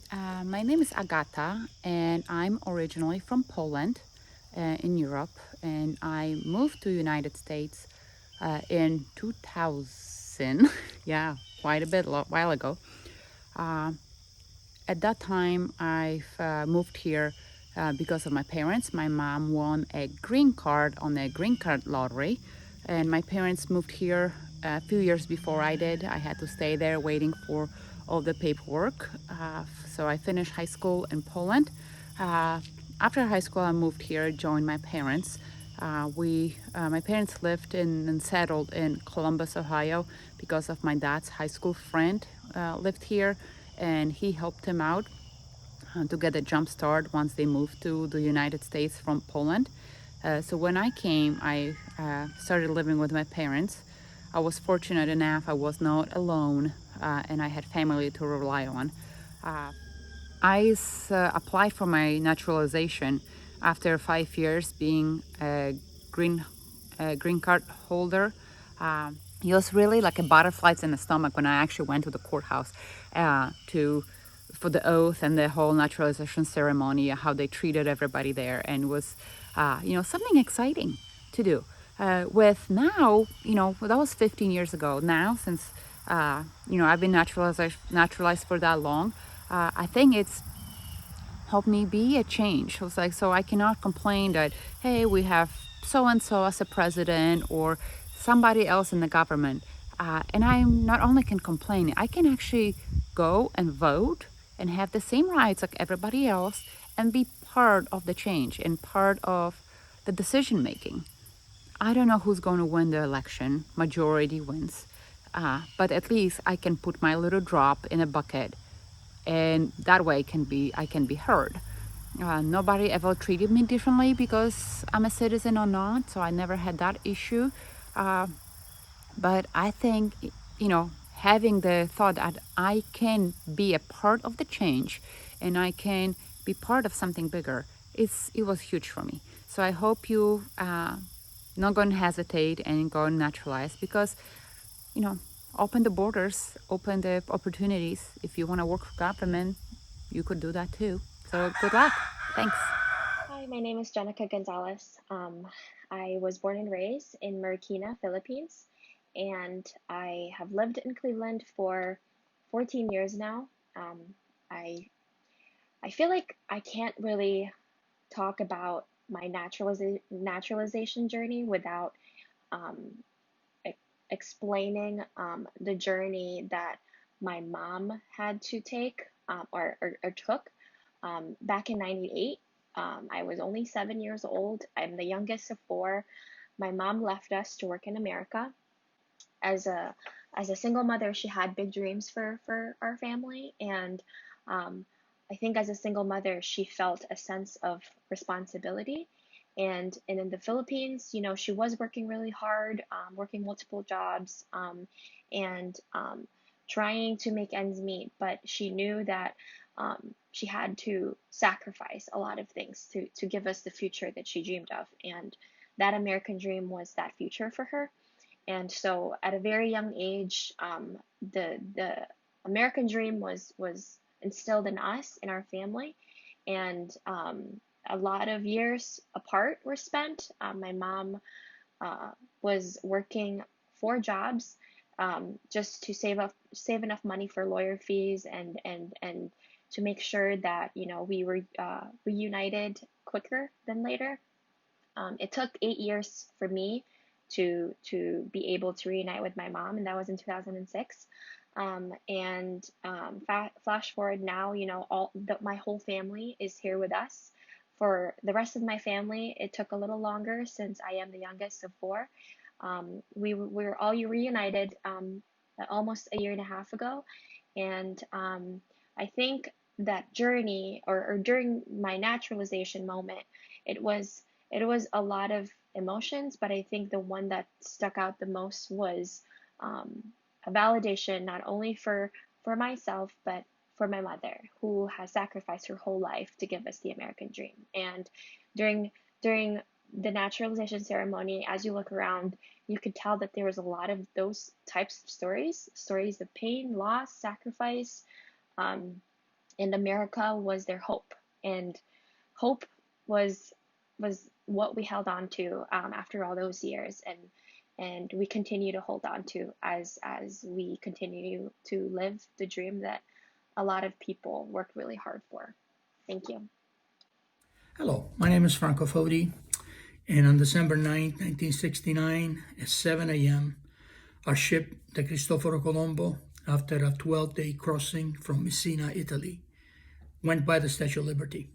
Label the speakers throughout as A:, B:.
A: My name is Agata, and I'm originally from Poland, in Europe, and I moved to United States in 2000. Yeah, quite a while ago. Uh, at that time, I moved here because of my parents. My mom won a green card on a green card lottery, and my parents moved here a few years before I did. I had to stay there waiting for all the paperwork. So I finished high school in Poland. Uh, After high school, I moved here, joined my parents. My parents lived and settled in Columbus, Ohio, because of my dad's high school friend lived here, and he helped him out to get a jump start once they moved to the United States from Poland. So when I came, I started living with my parents. I was fortunate enough; I was not alone, and I had family to rely on. Uh, I applied for my naturalization after 5 years being a green card holder. It was really like a butterflies in the stomach when I actually went to the courthouse to for the oath and the whole naturalization ceremony, how they treated everybody there, and it was something exciting to do. With now, that was 15 years ago. Now, since I've been naturalized for that long, I think it's helped me be a change. It was like, so I cannot complain that, hey, we have so and so as a president or somebody else in the government. And I not only can complain, I can actually go and vote and have the same rights like everybody else and be part of the change and part of the decision making. I don't know who's going to win the election, majority wins. But at least I can put my little drop in a bucket, and that way I can be heard. Nobody ever treated me differently because I'm a citizen or not, so I never had that issue. Uh, but I think, having the thought that I can be a part of the change and I can be part of something bigger, it was huge for me. So I hope you not going to hesitate and go naturalize because, you know, open the borders, open the opportunities. If you want to work for government, you could do that too. So good luck. Thanks.
B: Hi, my name is Jenika Gonzales. I was born and raised in Marikina, Philippines, and I have lived in Cleveland for 14 years now. I I feel like I can't really talk about my naturalization journey without um, e- explaining the journey that my mom had to take or took back in 98. I was only 7 years old. I'm the youngest of four. My mom left us to work in America. As a single mother, she had big dreams for our family, and um, I think as a single mother, she felt a sense of responsibility. And in the Philippines, she was working really hard, working multiple jobs, and trying to make ends meet. But she knew that she had to sacrifice a lot of things to give us the future that she dreamed of, and that American dream was that future for her. And so at a very young age, the American dream was instilled in us, in our family, and a lot of years apart were spent. My mom uh, was working 4 jobs just to save enough money for lawyer fees and to make sure that we were reunited quicker than later. It took 8 years for me to be able to reunite with my mom, and that was in 2006. And flash forward now, my whole family is here with us. For the rest of my family, it took a little longer since I am the youngest of four. We were all reunited almost a year and a half ago, and I think that journey, or during my naturalization moment, it was it was a lot of emotions, but I think the one that stuck out the most was um, a validation not only for myself but for my mother, who has sacrificed her whole life to give us the American dream. And during during the naturalization ceremony, as you look around, you could tell that there was a lot of those types of stories of pain, loss, sacrifice, um, and America was their hope. And hope was what we held on to after all those years, and we continue to hold on to as we continue to live the dream that a lot of people worked really hard for. Thank you.
C: Hello, my name is Franco Foti, and on December 9th, 1969, at 7 a.m., our ship, the Cristoforo Colombo, after a 12-day crossing from Messina, Italy, went by the Statue of Liberty.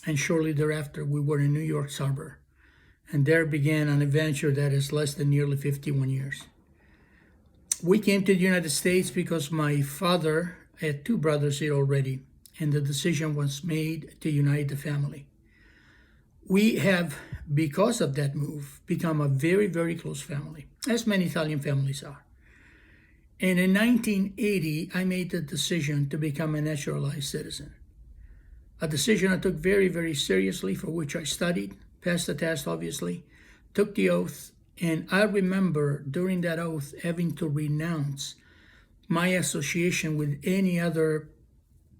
C: And shortly thereafter, we were in New York's harbor, and there began an adventure that is less than nearly 51 years. We came to the United States because my father had two brothers here already, and the decision was made to unite the family. We have, because of that move, become a very, very close family, as many Italian families are. And in 1980, I made the decision to become a naturalized citizen. A decision I took very, very seriously, for which I studied, passed the test, obviously, took the oath, and I remember during that oath having to renounce my association with any other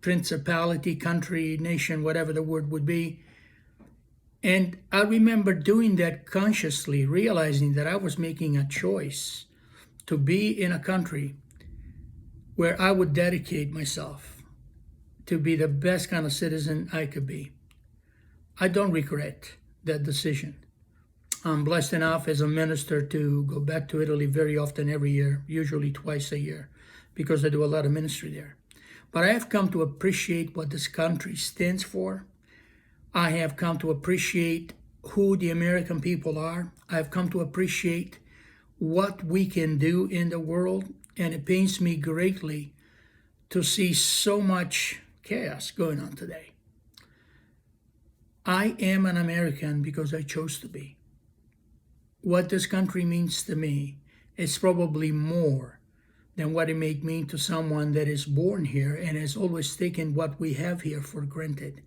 C: principality, country, nation, whatever the word would be. And I remember doing that consciously, realizing that I was making a choice to be in a country where I would dedicate myself to be the best kind of citizen I could be. I don't regret that decision. I'm blessed enough as a minister to go back to Italy very often every year, usually twice a year, because I do a lot of ministry there. But I have come to appreciate what this country stands for. I have come to appreciate who the American people are. I've come to appreciate what we can do in the world, and it pains me greatly to see so much chaos going on today. I am an American because I chose to be. What this country means to me is probably more than what it may mean to someone that is born here and has always taken what we have here for granted.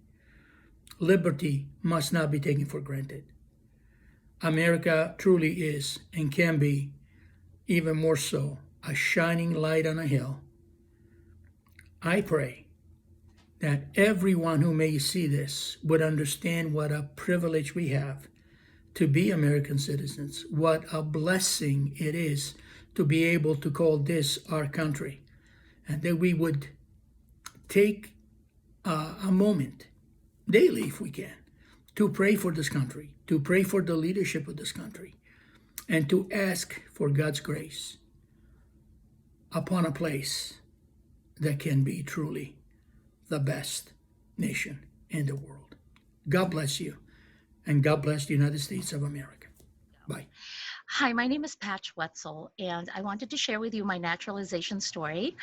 C: Liberty must not be taken for granted. America truly is, and can be even more so, a shining light on a hill. I pray that everyone who may see this would understand what a privilege we have to be American citizens, what a blessing it is to be able to call this our country, and that we would take a moment daily, if we can, to pray for this country, to pray for the leadership of this country, and to ask for God's grace upon a place that can be truly the best nation in the world. God bless you, and God bless the United States of America. Bye.
D: Hi, my name is Patch Wetzel, and I wanted to share with you my naturalization story.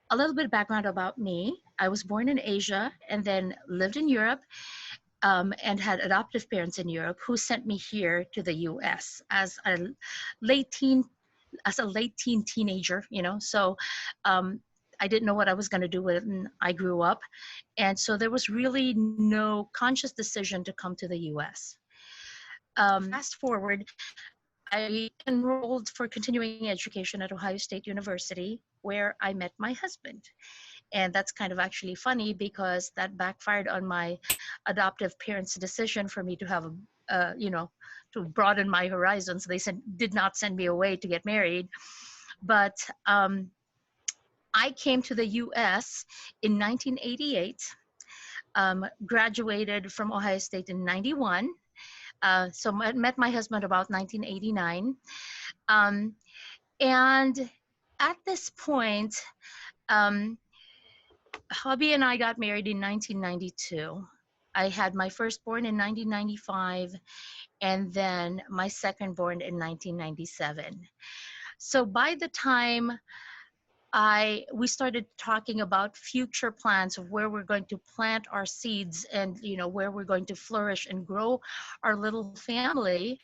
D: A little bit of background about me. I was born in Asia and then lived in Europe, and had adoptive parents in Europe who sent me here to the U.S. as a late teen teenager, So I didn't know what I was going to do when I grew up, and so there was really no conscious decision to come to the U.S. Fast forward, I enrolled for continuing education at Ohio State University, where I met my husband. And that's kind of actually funny because that backfired on my adoptive parents' decision for me to have to broaden my horizons. They did not send me away to get married. But I came to the US in 1988, graduated from Ohio State in 91. So I met my husband about 1989. And at this point, hubby and I got married in 1992. I had my firstborn in 1995, and then my secondborn in 1997. So by the time we started talking about future plans of where we're going to plant our seeds and where we're going to flourish and grow our little family,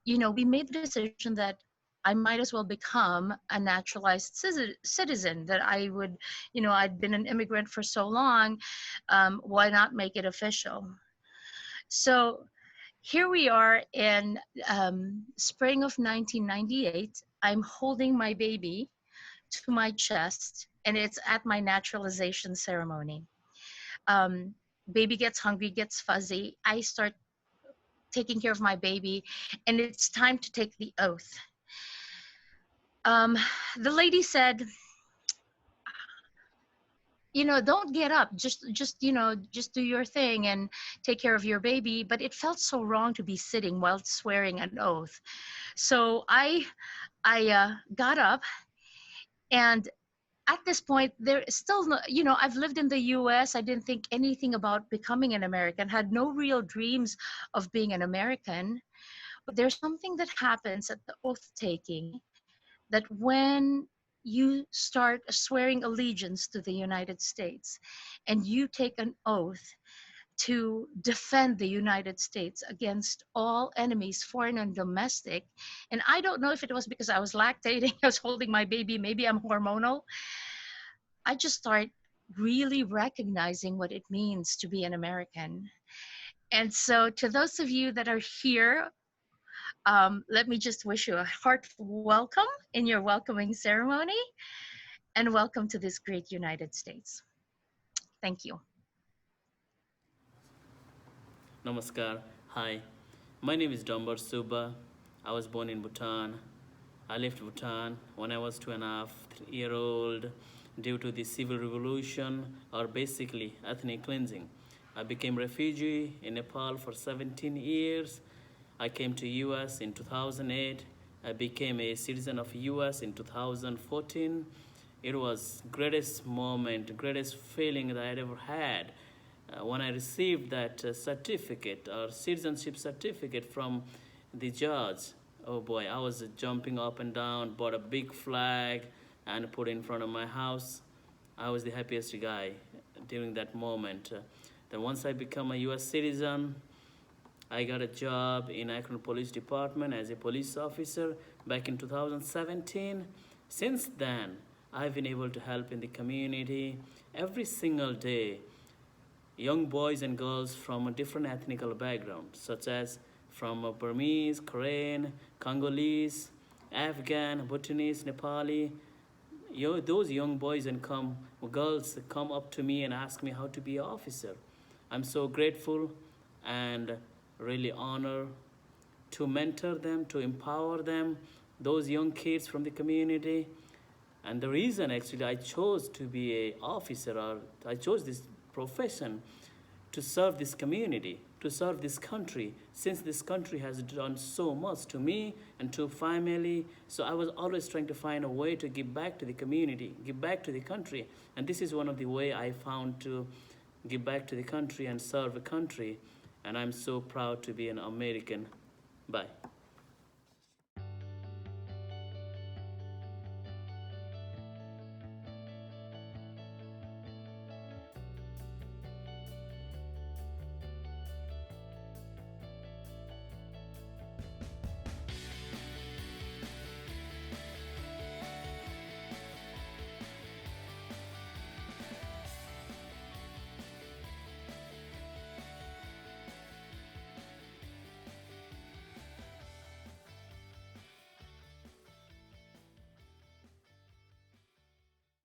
D: we made the decision that I might as well become a naturalized citizen, that I would, I'd been an immigrant for so long, why not make it official? So here we are in spring of 1998. I'm holding my baby to my chest, and it's at my naturalization ceremony. Um, Baby gets hungry, gets fuzzy. I start taking care of my baby, and it's time to take the oath. Um, the lady said, don't get up, just do your thing and take care of your baby. But it felt so wrong to be sitting while swearing an oath. So I got up, and at this point there is still no, I've lived in the US. I didn't think anything about becoming an American, had no real dreams of being an American. But there's something that happens at the oath taking, that when you start swearing allegiance to the United States and you take an oath to defend the United States against all enemies, foreign and domestic. And I don't know if it was because I was lactating, I was holding my baby, maybe I'm hormonal. I just start really recognizing what it means to be an American. And so, to those of you that are here, let me just wish you a heartfelt welcome in your welcoming ceremony, and welcome to this great United States. Thank you.
E: Namaskar. Hi. My name is Damer Sabba. I was born in Bhutan. I left Bhutan when I was 2.5 years old due to the civil revolution, or basically ethnic cleansing. I became refugee in Nepal for 17 years. I came to US in 2008. I became a citizen of US in 2014. It was greatest moment, greatest feeling that I had ever had when I received that certificate or citizenship certificate from the judge. Oh boy, I was jumping up and down, bought a big flag and put it in front of my house. I was the happiest guy during that moment. Then once I become a US citizen, I got a job in Akron Police Department as a police officer back in 2017. Since then, I've been able to help in the community every single day. Young boys and girls from a different ethnic background, such as from Burmese, Korean, Congolese, Afghan, Bhutanese, Nepali. Those young boys and girls come up to me and ask me how to be an officer. I'm so grateful and really honored to mentor them, to empower them, those young kids from the community. And the reason actually I chose to be an officer, or I chose this profession, to serve this community, to serve this country, since this country has done so much to me and to family. So I was always trying to find a way to give back to the community, give back to the country. And this is one of the way I found to give back to the country and serve a country. And I'm so proud to be an American. Bye.